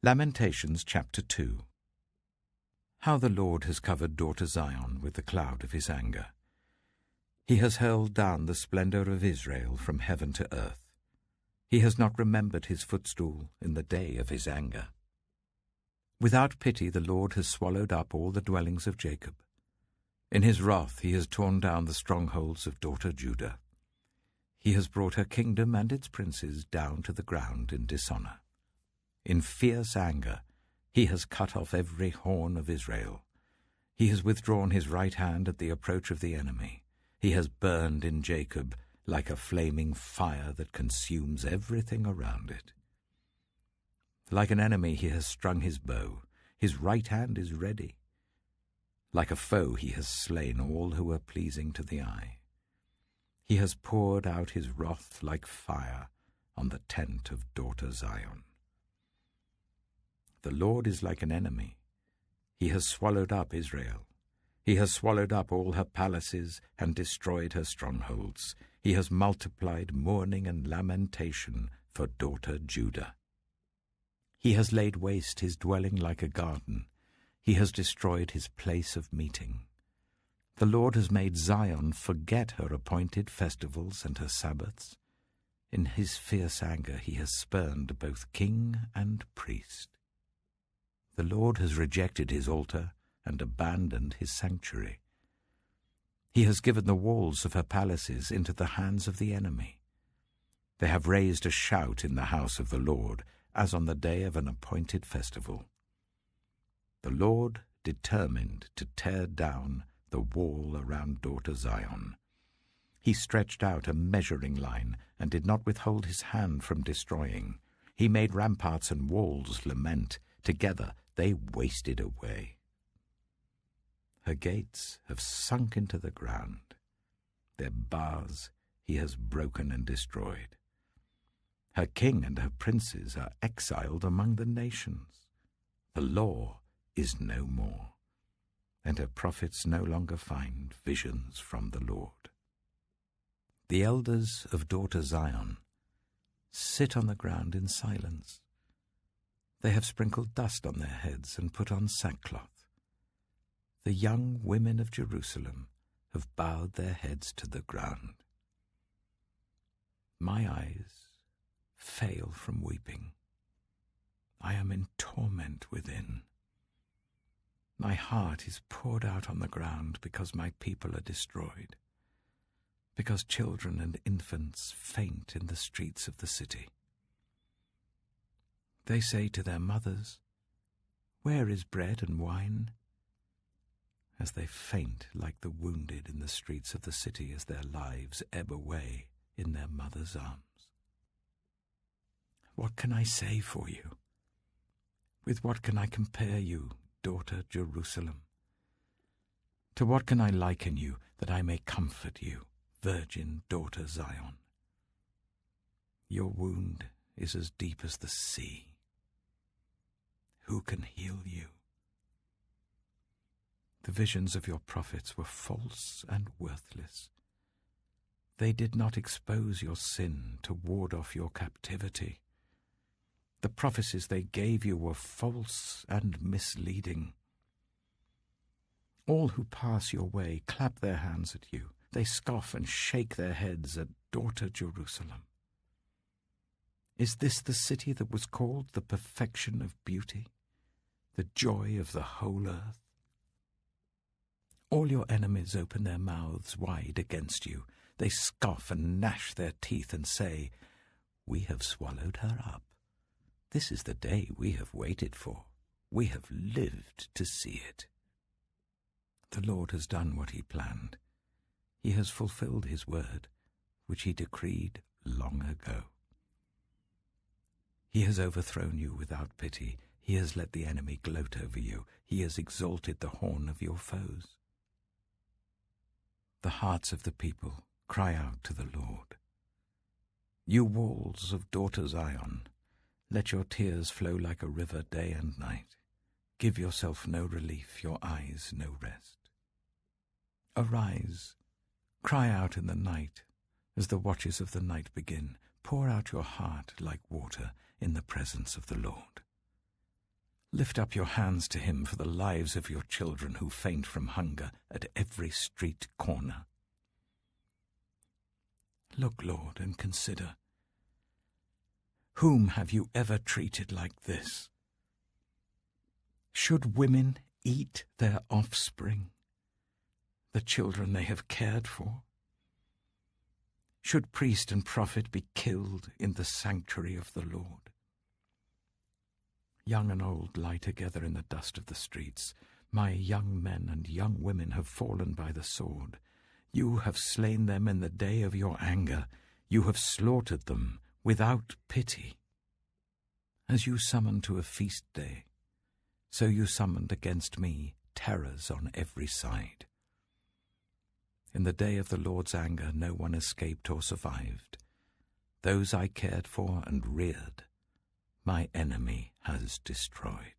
Lamentations chapter 2. How the Lord has covered daughter Zion with the cloud of his anger. He has hurled down the splendour of Israel from heaven to earth. He has not remembered his footstool in the day of his anger. Without pity the Lord has swallowed up all the dwellings of Jacob. In his wrath he has torn down the strongholds of daughter Judah. He has brought her kingdom and its princes down to the ground in dishonour. In fierce anger he has cut off every horn of Israel. He has withdrawn his right hand at the approach of the enemy. He has burned in Jacob like a flaming fire that consumes everything around it. Like an enemy he has strung his bow. His right hand is ready. Like a foe he has slain all who are pleasing to the eye. He has poured out his wrath like fire on the tent of daughter Zion. The Lord is like an enemy. He has swallowed up Israel. He has swallowed up all her palaces and destroyed her strongholds. He has multiplied mourning and lamentation for daughter Judah. He has laid waste his dwelling like a garden. He has destroyed his place of meeting. The Lord has made Zion forget her appointed festivals and her Sabbaths. In his fierce anger he has spurned both king and priest. The Lord has rejected his altar and abandoned his sanctuary. He has given the walls of her palaces into the hands of the enemy. They have raised a shout in the house of the Lord, as on the day of an appointed festival. The Lord determined to tear down the wall around daughter Zion. He stretched out a measuring line and did not withhold his hand from destroying. He made ramparts and walls lament. Together they wasted away. Her gates have sunk into the ground. Their bars he has broken and destroyed. Her king and her princes are exiled among the nations. The law is no more, and her prophets no longer find visions from the Lord. The elders of daughter Zion sit on the ground in silence. They have sprinkled dust on their heads and put on sackcloth. The young women of Jerusalem have bowed their heads to the ground. My eyes fail from weeping. I am in torment within. My heart is poured out on the ground because my people are destroyed, because children and infants faint in the streets of the city. They say to their mothers, "Where is bread and wine?" As they faint like the wounded in the streets of the city as their lives ebb away in their mother's arms. What can I say for you? With what can I compare you, daughter Jerusalem? To what can I liken you that I may comfort you, virgin daughter Zion? Your wound is as deep as the sea. Who can heal you? The visions of your prophets were false and worthless. They did not expose your sin to ward off your captivity. The prophecies they gave you were false and misleading. All who pass your way clap their hands at you. They scoff and shake their heads at daughter Jerusalem. Is this the city that was called the perfection of beauty, the joy of the whole earth? All your enemies open their mouths wide against you. They scoff and gnash their teeth and say, "We have swallowed her up. This is the day we have waited for. We have lived to see it." The Lord has done what he planned. He has fulfilled his word, which he decreed long ago. He has overthrown you without pity. He has let the enemy gloat over you. He has exalted the horn of your foes. The hearts of the people cry out to the Lord. You walls of daughter Zion, let your tears flow like a river day and night. Give yourself no relief, your eyes no rest. Arise, cry out in the night, as the watches of the night begin. Pour out your heart like water in the presence of the Lord. Lift up your hands to him for the lives of your children who faint from hunger at every street corner. Look, Lord, and consider. Whom have you ever treated like this? Should women eat their offspring, the children they have cared for? Should priest and prophet be killed in the sanctuary of the Lord? Young and old lie together in the dust of the streets. My young men and young women have fallen by the sword. You have slain them in the day of your anger. You have slaughtered them without pity. As you summon to a feast day, so you summoned against me terrors on every side. In the day of the Lord's anger no one escaped or survived. Those I cared for and reared, my enemy has destroyed.